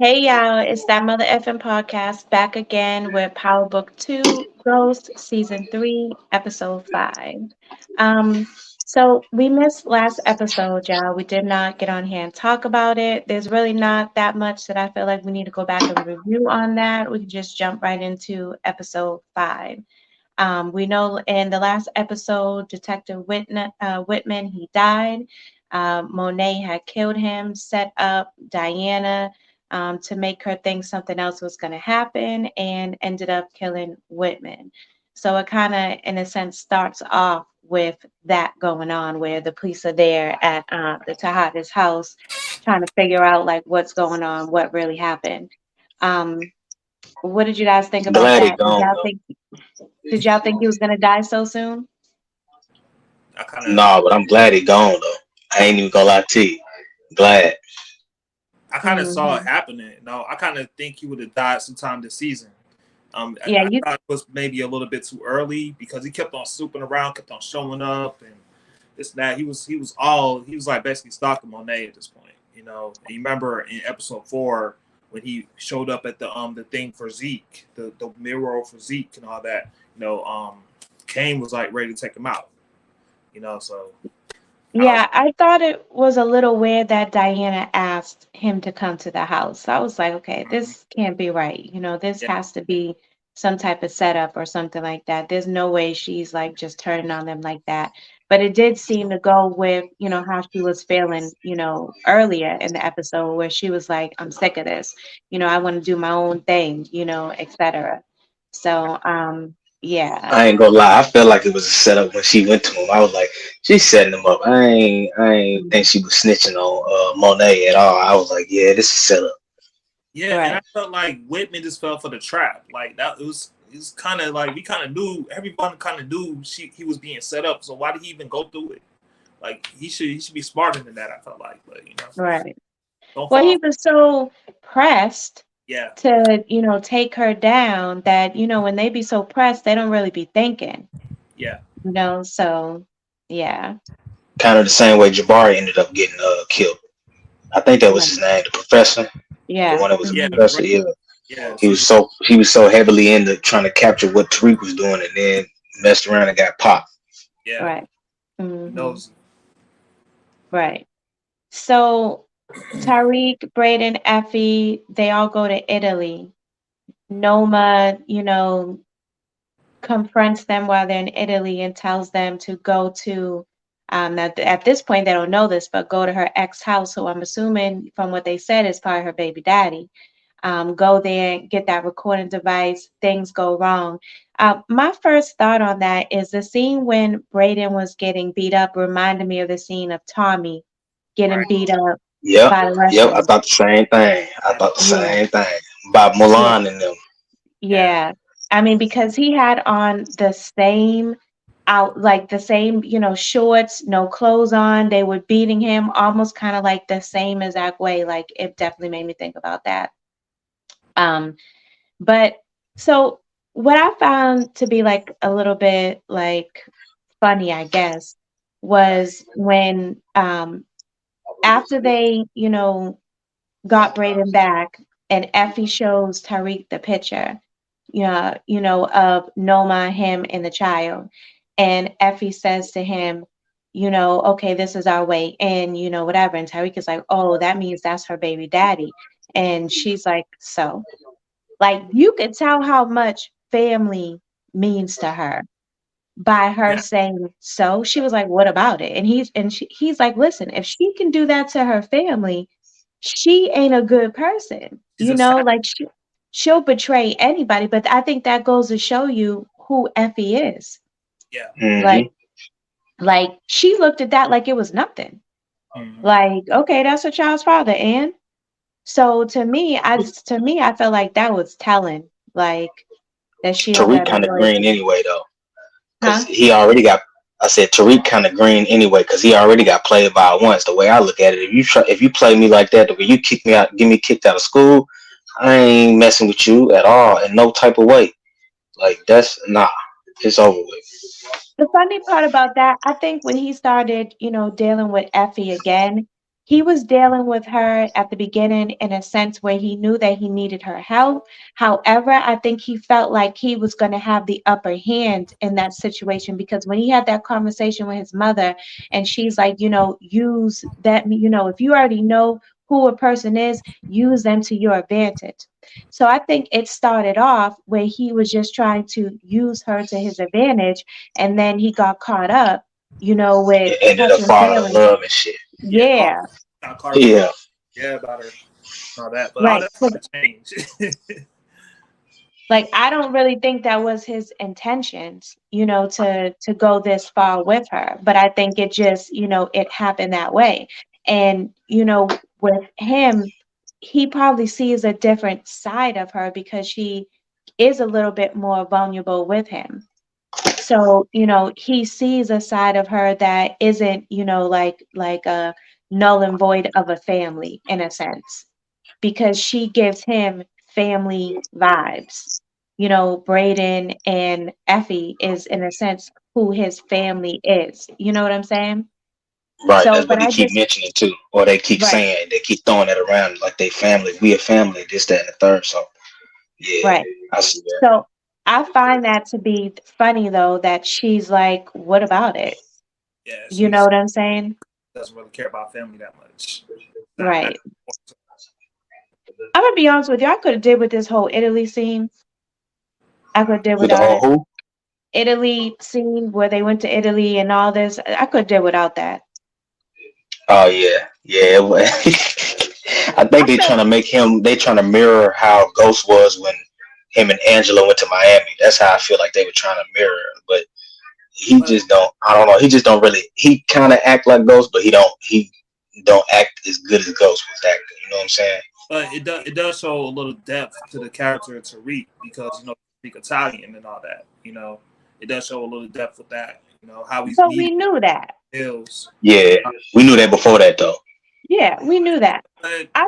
Hey y'all, it's that Mother effing podcast back again with Power Book 2, Ghost, Season 3, Episode 5. Um, so we missed last episode, y'all. We did not get on here and talk about it. There's really not that much that I feel like we need to go back and review on that. We can just jump right into Episode 5. We know in the last episode, Whitman, he died. Monet had killed him, set up Diana to make her think something else was going to happen, and ended up killing Whitman. So it kind of, in a sense, starts off with that going on, where the police are there at the Tejada's house, trying to figure out like what's going on, what really happened. Um, what did you guys think about Glad he that? Did gone y'all though. think he was gonna die so soon? I kind of Nah, but I'm glad he gone though. I ain't even gonna lie to you. Glad. saw it Hmm. happening. No, I kind of think he would have died sometime this season. Yeah, I you. thought it was maybe a little bit too early because he kept on swooping around, kept on showing up, and this and that. He was like basically stalking Monet at this point. And you remember in episode 4 when he showed up at the thing for Zeke, the mirror for Zeke and all that. Kane was like ready to take him out. So I was Yeah, I thought it was a little weird that Diana asked him to come to the house. I was like, okay, mhm, this can't be right. This yeah, has to be some type of setup or something like that. There's no way she's like just turning on them like that. But it did seem to go with, how she was feeling, earlier in the episode where she was like, I'm sick of this. I want to do my own thing, etc. So, yeah. I ain't gonna lie. I felt like it was a setup when she went to him. I was like, she's setting him up. I ain't think she was snitching on Monet at all. I was like, yeah, this is set up. yeah, and Right. I felt like Whitman just fell for the trap. Like that it was kind of like we kind of knew everyone kind of knew he was being set up. So why did he even go through it? Like he should be smarter than that. I felt like, but Right. don't Well, he fall. was so pressed Yeah, to, take her down that, when they be so pressed, they don't really be thinking, yeah, so yeah. Kind of the same way Jabari ended up getting killed. I think that was Right. his name, the professor. The Yeah. one that was a yeah, Hmm. professor. Yeah, yeah. he See, was so heavily into trying to capture what Tariq was doing, and then messed around and got popped. yeah, Right. Hmm. knows. Right. So Tariq, Braden, Effie, they all go to Italy. Noma, confronts them while they're in Italy and tells them to go to at this point they don't know this, but go to her ex house, who I'm assuming from what they said is probably her baby daddy. Go there, get that recording device, things go wrong. My first thought on that is the scene when Braden was getting beat up reminded me of the scene of Tommy getting Right. beat up Yep, by the yep. I Russians. thought the same thing. I Yeah. thought the Yeah, same thing about yeah, Mulan and them. Yeah. yeah. I mean, because he had on the same like the same, shorts, no clothes on. They were beating him almost kind of like the same exact way. Like it definitely made me think about that. Um, but so what I found to be like a little bit like funny, I guess, was when after they, got Braden back and Effie shows Tariq the picture, of Noma, him, and the child. And Effie says to him, okay, this is our way in, whatever. And Tariq is like, oh, that means that's her baby daddy. And she's like, so, like, you could tell how much family means to her by her Yeah. saying so. She was like, what about it? And he's like, listen, if she can do that to her family, she ain't a good person. She's a sad. Like she'll betray anybody. But I think that goes to show you who Effie is. Yeah. Like, Hmm. she looked at that like it was nothing. Hmm. Like, okay, that's her child's father. And so to me, I felt like that was telling, like that she don't Tariq got no kind of choice. green anyway though, because Huh? he already got. I said Tariq kind of green anyway because he already got played by once. The way I look at it, if you play me like that, the way you kick me out, get me kicked out of school, I ain't messing with you at all in no type of way. Like that's nah, it's over with. The funny part about that, I think when he started, dealing with Effie again, he was dealing with her at the beginning in a sense where he knew that he needed her help. However, I think he felt like he was going to have the upper hand in that situation, because when he had that conversation with his mother and she's like, use that, if you already know who a person is, use them to your advantage. So I think it started off where he was just trying to use her to his advantage, and then he got caught up, with It ended up touching falling in feelings. love and shit. Yeah, Yeah, caught her. Yeah, Yeah, about her. All that, but all right. that's gonna change. Like, I don't really think that was his intentions, to go this far with her. But I think it just, it happened that way. And, with him, he probably sees a different side of her because she is a little bit more vulnerable with him. So, he sees a side of her that isn't, like a null and void of a family in a sense, because she gives him family vibes. Braden and Effie is in a sense who his family is. You know what I'm saying? right. So, That's but what he I keep just mentioning too, or they keep right, saying, they keep throwing it around like they family. We a family. This, that, and the third. So yeah, right. I see that. So I find that to be funny though, that she's like, what about it? Yeah, You know she's what I'm saying? doesn't really care about family that much. Not that Right. I'm gonna be honest with you, I could have did with this whole Italy scene. I could have did With the without whole it. who? Italy scene where they went to Italy and all this, I could have did without that. Oh yeah, yeah. I think I they felt trying to make him. They trying to mirror how Ghost was when him and Angela went to Miami. That's how I feel like they were trying to mirror him. But he but just don't. I don't know. He just don't really. He kind of act like Ghost, but he don't. He don't act as good as Ghost was acting. You know what I'm saying? but it does show a little depth to the character of Tariq because speak Italian and all that. It does show a little depth with that. How he's but we needed knew that. bills. Yeah, we knew that before that though. Yeah, we knew that. But I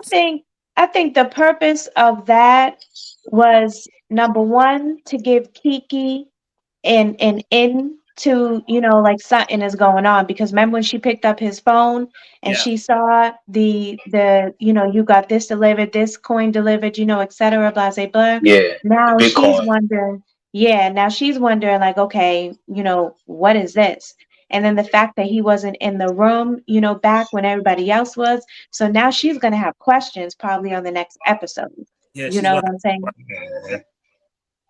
think the purpose of that was number one, to give Kiki and into, like something is going on, because remember when she picked up his phone and yeah, she saw the you got this delivered, this coin delivered, etc., blah blah blah. Yeah, the Now she's Bitcoin. wondering, yeah, now she's wondering, like, okay, what is this? And then the fact that he wasn't in the room, back when everybody else was, so now she's gonna have questions probably on the next episode. yeah, You she's know gonna what I'm saying? Mhm.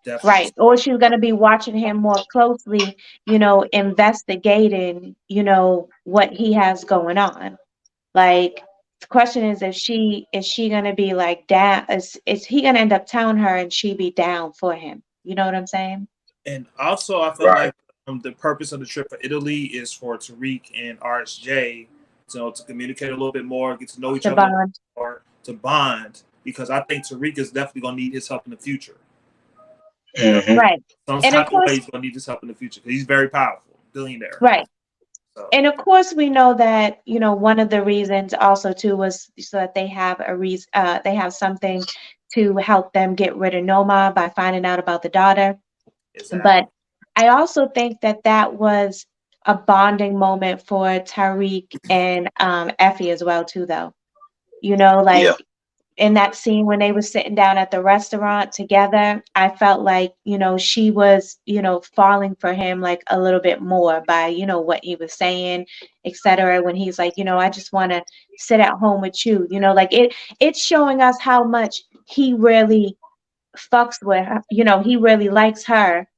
definitely. Right. Or she's going to be watching him more closely, investigating, what he has going on. Like, the question is she going to be like down? Is he going to end up telling her and she be down for him? You know what I'm saying? And also, I feel Right. like the purpose of the trip for Italy is for Tariq and RSJ to communicate a little bit more, get to know each The other a little bond. more, to bond. Because I think Tariq is definitely going to need his help in the future. Hmm. Right. Some And of type of way course, he's going to need his help in the future because he's very powerful, billionaire. right. So And of course, we know that, one of the reasons also too was so that they have they have something to help them get rid of Noma by finding out about the daughter. exactly. But I also think that that was a bonding moment for Tariq and Effie as well too, though. Yeah. Like in that scene when they were sitting down at the restaurant together, I felt like, she was, falling for him like a little bit more by, what he was saying, etc. When he's like, I just want to sit at home with you, like it's showing us how much he really fucks with her, he really likes her,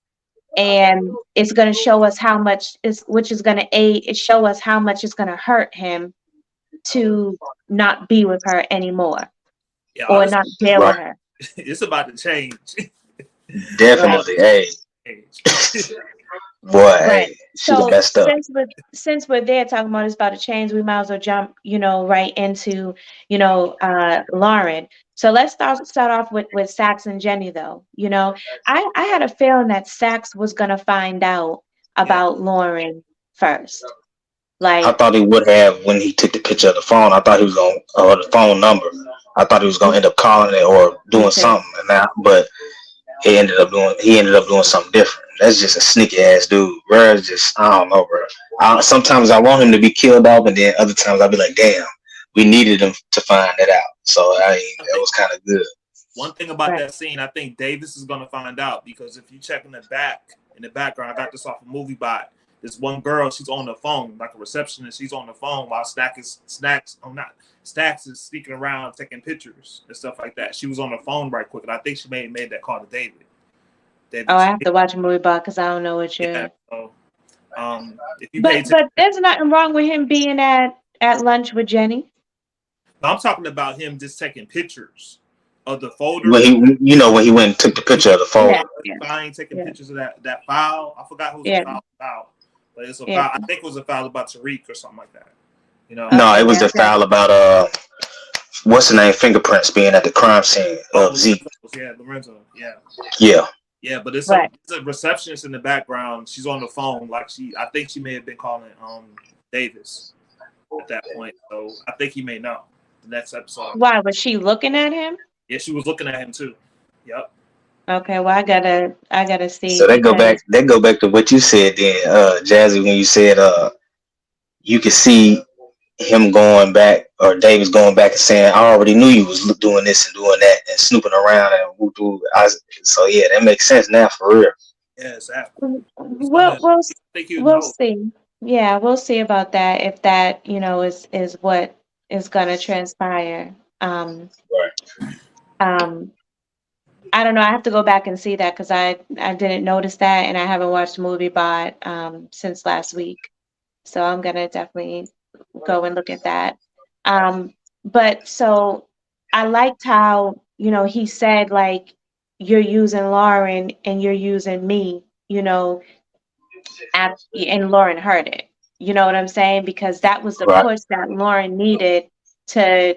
and it's going to show us how much is which is going to show us how much it's going to hurt him to not be with her anymore Yeah, or honestly, not deal with Right. her. it's about to change. It's Right. about Definitely. Hey, to change. boy. Right. Hey, she done So messed up. since we're there talking about it's about to change, we might as well jump, right into, Lauren. So let's start off with Sax and Jenny though. I had a feeling that Sax was gonna find out Yeah, about Lauren first. I Like, thought he would have when he took the picture of the phone. I thought he was going or the phone number. I thought he was gonna me, end up calling it or me doing too. something. And that, but he ended up doing something different. That's just a sneaky ass dude, bro. It's just I don't know, bro. Sometimes I want him to be killed off, and then other times I'll be like, damn. we needed them to find that out. So I that think was kind of good. one thing about Right. that scene, I think Davis is gonna find out because if you check in the background, I got this off a movie bot. This one girl, she's on the phone, like a receptionist. She's on the phone while Stacks is sneaking around taking pictures and stuff like that. She was on the phone right quick, and I think she made that call to David. Oh, I have to watch a movie about because I don't know what yeah. you're. So, if you pay But there's nothing wrong with him being at lunch with Jenny. I'm talking about him just taking pictures of the folder. When he went and took the picture of the folder. Yeah. I ain't taking Yeah. pictures of that file. I forgot who's Yeah. the file about, but it's a Yeah. file. I think it was a file about Tariq or something like that. You know, No, Okay, it was yeah, the file about what's the name, fingerprints being at the crime scene of Zeke. Lorenzo. Yeah. But it's Right. a receptionist in the background. She's on the phone, like I think she may have been calling Davis at that point. So I think he may know the next episode. Why was she looking at him? Yeah, she was looking at him too. Yep. Okay, well I gotta see. So because- that go back to what you said then, Jazzy, when you said you could see him going back or Davis going back and saying, I already knew you was doing this and doing that and snooping around and woo-doo. So yeah, that makes sense now for real. Yeah, exactly. We'll see. Yeah, we'll see about that if that is what is gonna transpire. I don't know. I have to go back and see that because I didn't notice that and I haven't watched Movie Bot since last week. So I'm gonna definitely go and look at that. But so I liked how, he said like you're using Lauren and you're using me, and Lauren heard it. You know what I'm saying? Because that was the Right. push that Lauren needed to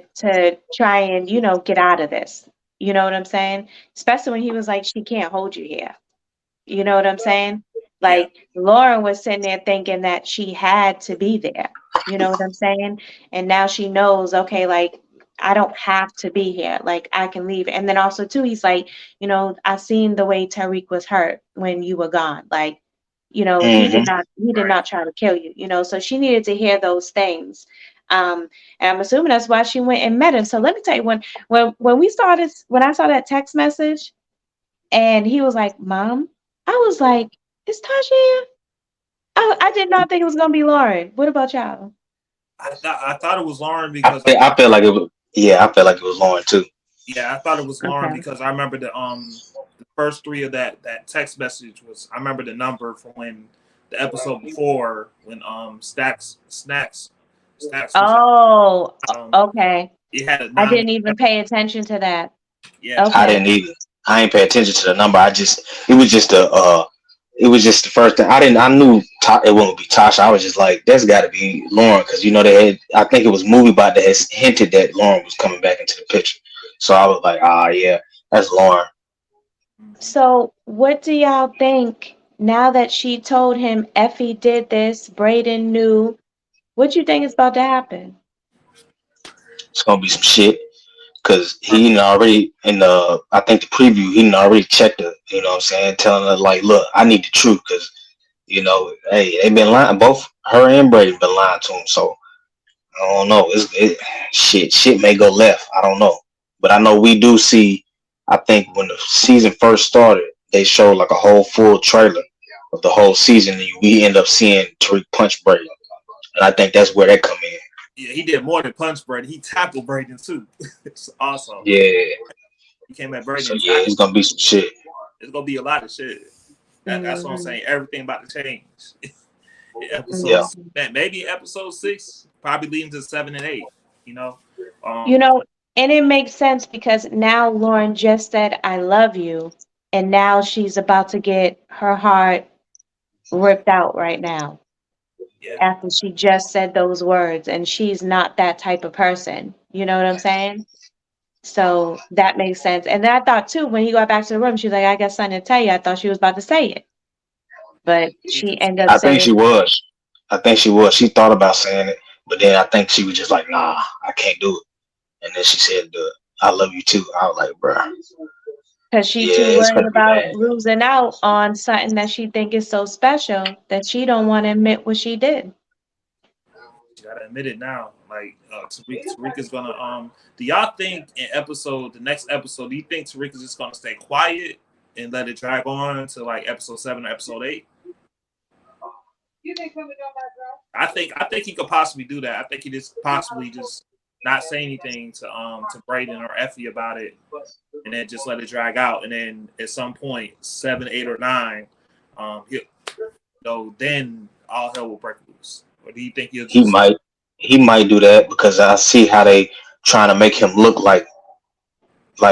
try and, get out of this. You know what I'm saying? Especially when he was like, she can't hold you here. You know what I'm saying? Like Lauren was sitting there thinking that she had to be there. You know what I'm saying? And now she knows, okay, like I don't have to be here. Like I can leave. And then also too, he's like, I seen the way Tariq was hurt when you were gone. Like, he did not try to kill you, so she needed to hear those things. And I'm assuming that's why she went and met him. So let me tell you, when I saw that text message and he was like, Mom, I was like, is Tasha here? I did not think it was gonna be Lauren. What about y'all? I thought it was Lauren because I felt like it was. Yeah, I felt like it was Lauren too. Yeah, I thought it was Lauren Okay. because I remember the first three of that text message was. I remember the number from when the episode before when Snacks was Oh, okay. it had a I didn't even pay attention to that. Yeah, Okay. I didn't either. I ain't pay attention to the number. It was just the first thing. I knew it wouldn't be Tasha. I was just like, that's got to be Lauren because I think it was MovieBot that has hinted that Lauren was coming back into the picture. So I was like, yeah, that's Lauren. So what do y'all think now that she told him Effie did this, Brayden knew? What you think is about to happen? It's gonna be some shit because he already I think the preview he already checked her. You know what I'm saying? Telling her like, look, I need the truth because hey, they've been lying. Both her and Brady been lying to him. So I don't know. Shit may go left. I don't know, but I know we do see. I think when the season first started, they showed like a whole full trailer of the whole season, and we end up seeing Tariq punch Brady, and I think that's where that come in. Yeah, he did more than punch Brady. He tackled Brady too. It's awesome. Yeah. He came at Brady. So yeah, it's gonna be some shit. It's gonna be a lot of shit. That's what I'm saying. Everything about to change. Maybe episode 6, probably leading to 7 and 8. And it makes sense because now Lauren just said, I love you. And now she's about to get her heart ripped out right now. Yeah. After she just said those words. And she's not that type of person. You know what I'm saying? So that makes sense. And then I thought too, when he got back to the room, she was like, I got something to tell you. I thought she was about to say it. But she ended up saying, I think she was. She thought about saying it, but then I think she was just like, nah, I can't do it. And then she said, I love you too. I was like, bruh. Because she's too worried about losing out on something that she think is so special that she don't want to admit what she did. You gotta admit it now. Like Tariq is gonna. Do y'all think the next episode? Do you think Tariq is just gonna stay quiet and let it drag on to like episode 7 or episode 8? I think he could possibly do that. I think he just possibly just not say anything to Brayden or Effie about it, and then just let it drag out. And then at some point, 7, 8, or 9, then all hell will break loose. Or do you think he'll just... He might do that because I see how they trying to make him look like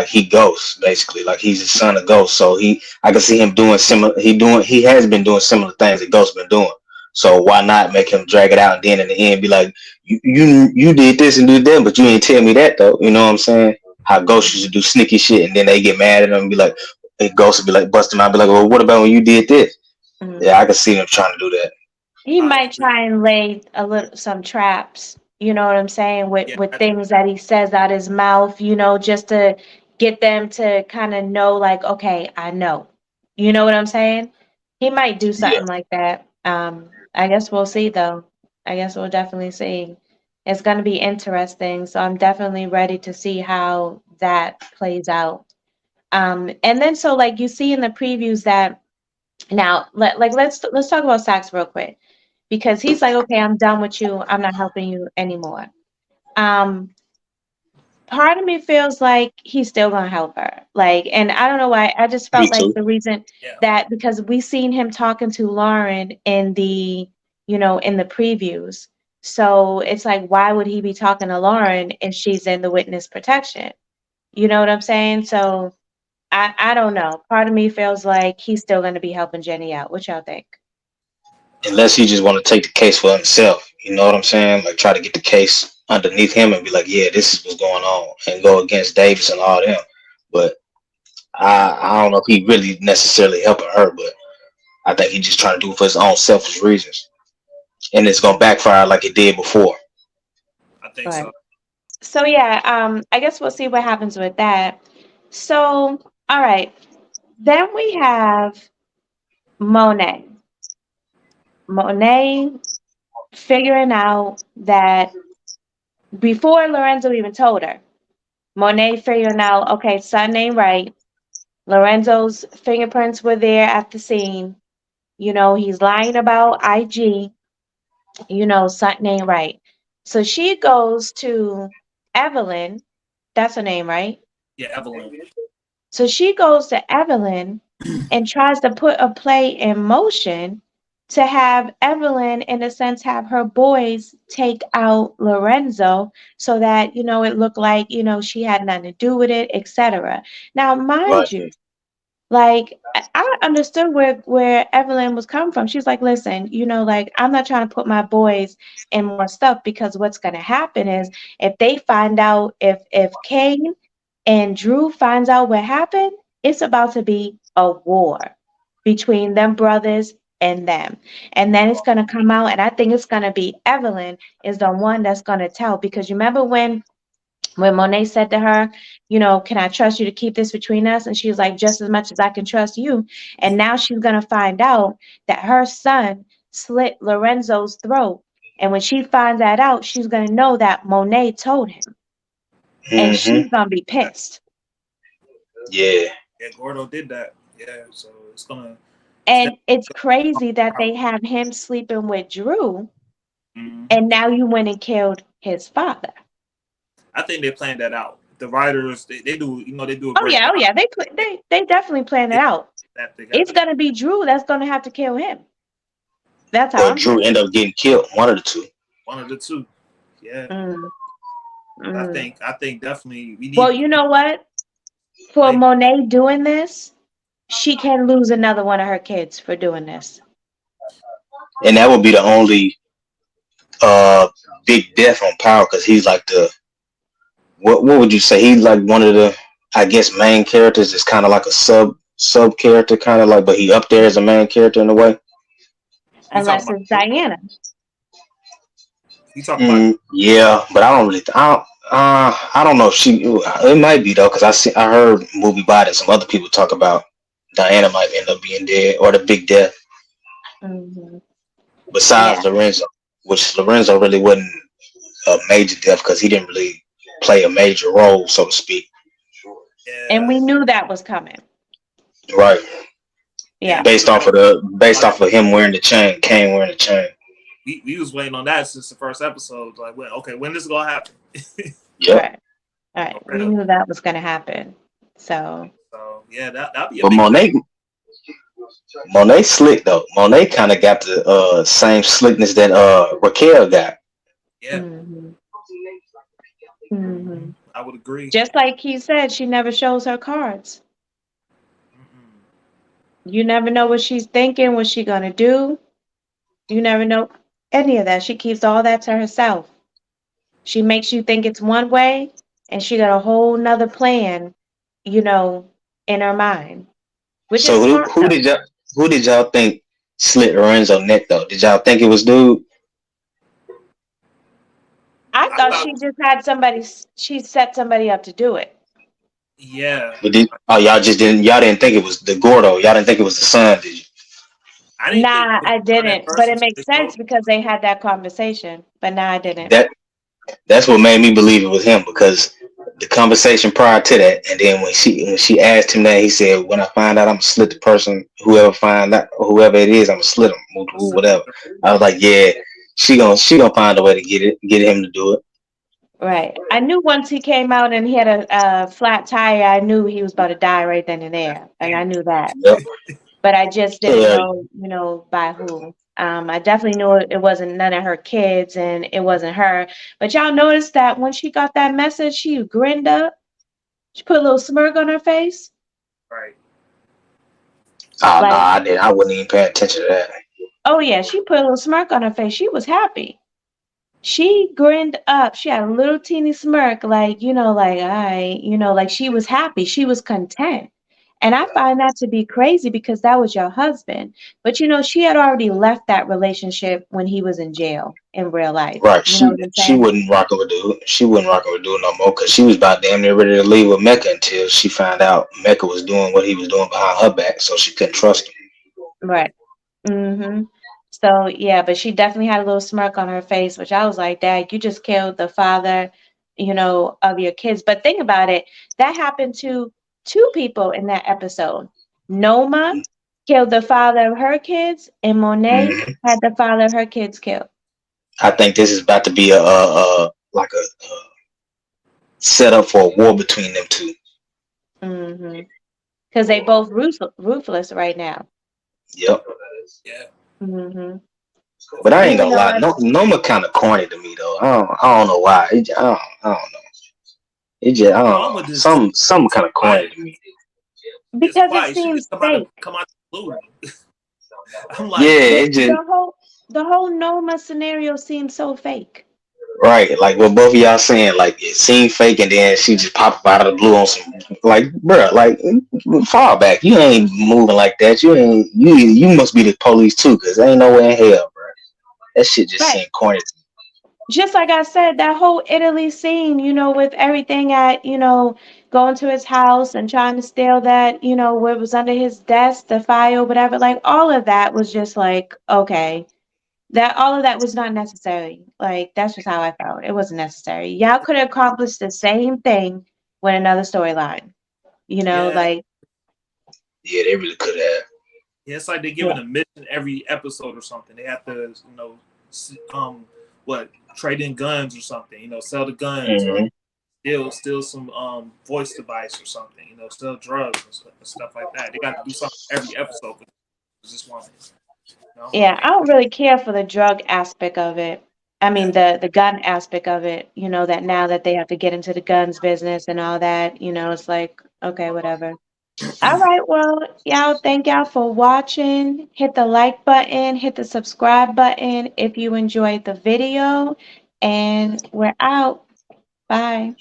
he Ghost, basically, like he's the son of Ghost. So I can see him doing similar. He has been doing similar things that Ghost been doing. So why not make him drag it out and then in the end be like, you did this and did that, but you ain't tell me that though. You know what I'm saying? How Ghost used to do sneaky shit and then they get mad at him and be like, Ghost would be like, bust him out, be like, well, what about when you did this? Mm-hmm. Yeah, I can see him trying to do that. He might try and lay some traps, you know what I'm saying, with things that he says out his mouth, just to get them to kind of know, like, okay, I know. You know what I'm saying? He might do something like that. I guess we'll see, though. I guess we'll definitely see. It's going to be interesting, so I'm definitely ready to see how that plays out. And then, so, like, you see in the previews that, now, let's talk about Saxe real quick. Because he's like, okay, I'm done with you. I'm not helping you anymore. Part of me feels like he's still gonna help her. Like, and I don't know why. I just felt like the reason that because we seen him talking to Lauren in the previews. So it's like, why would he be talking to Lauren if she's in the witness protection? You know what I'm saying? So I don't know. Part of me feels like he's still gonna be helping Jenny out. What y'all think? Unless he just want to take the case for himself, you know what I'm saying? Like try to get the case underneath him and be like, yeah, this is what's going on, and go against Davis and all them. But I don't know if he really necessarily helping her, but I think he's just trying to do it for his own selfish reasons, and it's gonna backfire like it did before. I think so. So yeah, I guess we'll see what happens with that. So all right, then we have Monet figuring out that before Lorenzo even told her, Monet figuring out, okay, something ain't right. Lorenzo's fingerprints were there at the scene. He's lying about IG. Something ain't right. So she goes to Evelyn. That's her name, right? Yeah, Evelyn. So she goes to Evelyn and tries to put a play in motion to have Evelyn, in a sense, have her boys take out Lorenzo so that, it looked like, she had nothing to do with it, etc. Now, mind you, like, I understood where Evelyn was coming from. She's like, listen, like, I'm not trying to put my boys in more stuff, because what's going to happen is if they find out, if Kane and Drew finds out what happened, it's about to be a war between them brothers and them. And then it's going to come out, and I think it's going to be Evelyn is the one that's going to tell, because you remember when Monet said to her, can I trust you to keep this between us? And she was like, just as much as I can trust you. And now she's going to find out that her son slit Lorenzo's throat. And when she finds that out, she's going to know that Monet told him. Mm-hmm. And she's going to be pissed. Yeah. Yeah, Gordo did that. Yeah, so it's going to... And it's crazy that they have him sleeping with Drew, and now you went and killed his father. I think they planned that out. The writers, they do, they do a great job. Yeah, they definitely planned it out. It's gonna be Drew that's gonna have to kill him. That's how. Or Drew end up getting killed. One of the two. One of the two. Yeah. I think definitely we need. Well, you know what? For Monet doing this, she can lose another one of her kids for doing this. And that would be the only big death on Power, because he's like the what would you say? He's like one of the, I guess, main characters. It's kind of like a sub character, kind of like, but he up there as a main character in a way. Unless it's Diana. You talking about? Yeah, but I don't really. I don't know if she. It might be though, because I heard Movie Bot and some other people talk about Diana might end up being dead, or the big death. Mm-hmm. Besides Lorenzo. which Lorenzo really wasn't a major death because he didn't really play a major role, so to speak. Yeah. And we knew that was coming. Right. Yeah. Based off of him wearing the chain, Kane wearing the chain. We was waiting on that since the first episode. Like, when this is gonna happen? Yep. Right. All right. We knew that was going to happen. So yeah, that'd be a But Monet slick though. Monet kind of got the same slickness that Raquel got. Yeah. I would agree. Just like he said, she never shows her cards. You never know what she's thinking, what she's gonna do. You never know any of that. She keeps all that to herself. She makes you think it's one way, and she got a whole nother plan, in her mind. Which is smart. Who did y'all think slit Lorenzo neck though? Did y'all think it was dude? I thought she just had she set somebody up to do it. Yeah. But y'all didn't think it was the Gordo. Y'all didn't think it was the son, did you? I didn't. But it makes sense because they had that conversation. But now I didn't. That's what made me believe it was him, because the conversation prior to that, and then when she asked him that, he said, "When I find out, I'm gonna slit the person. Whoever it is, I'm gonna slit him, whatever." I was like, "Yeah, she gonna find a way to get him to do it." Right. I knew once he came out and he had a flat tire, I knew he was about to die right then and there, and I knew that. Yep. But I just didn't know, by who. I definitely knew it wasn't none of her kids, and it wasn't her. But y'all noticed that when she got that message, she grinned up. She put a little smirk on her face. Right. Oh, no, I didn't. I wouldn't even pay attention to that. Oh yeah, she put a little smirk on her face. She was happy. She grinned up. She had a little teeny smirk, like, like she was happy. She was content. And I find that to be crazy because that was your husband. But, she had already left that relationship when he was in jail in real life. Right. You know what I'm saying? She wouldn't rock with dude. She wouldn't rock with dude no more, because she was about damn near ready to leave with Mecca until she found out Mecca was doing what he was doing behind her back, so she couldn't trust him. Right. So, yeah, but she definitely had a little smirk on her face, which I was like, Dad, you just killed the father, of your kids. But think about it. That happened to two people in that episode. Noma killed the father of her kids, and Monet had the father of her kids killed. I think this is about to be a setup for a war between them two. Because they both ruthless right now. Yep. Yeah. But I ain't gonna lie, Noma kind of corny to me though. I don't know why. I don't know. It just some kind of corny to me. Because it seems fake. Come out the blue. I'm like, yeah, it just the whole Noma scenario seems so fake. Right, like what both of y'all saying, like it seemed fake, and then she just popped out of the blue on some, like, bruh, like fall back. You ain't moving like that. You must be the police too, because ain't no way in hell, bruh. That shit just seemed corny. Just like I said, that whole Italy scene, with everything at, going to his house and trying to steal that, what was under his desk, the file, whatever, like all of that was just like, okay. That all of that was not necessary. Like, that's just how I felt. It wasn't necessary. Y'all could have accomplished the same thing with another storyline. Like. Yeah, they really could have. Yeah, it's like they're giving a mission every episode or something. They have to, trade in guns or something. Sell the guns or steal some voice device or something. Sell drugs and stuff like that. They got to do something every episode. Just one. Yeah, I don't really care for the drug aspect of it. I mean, the gun aspect of it, that now that they have to get into the guns business and all that, it's like, okay, whatever. All right, well, thank y'all for watching. Hit the like button, hit the subscribe button if you enjoyed the video, and we're out. Bye.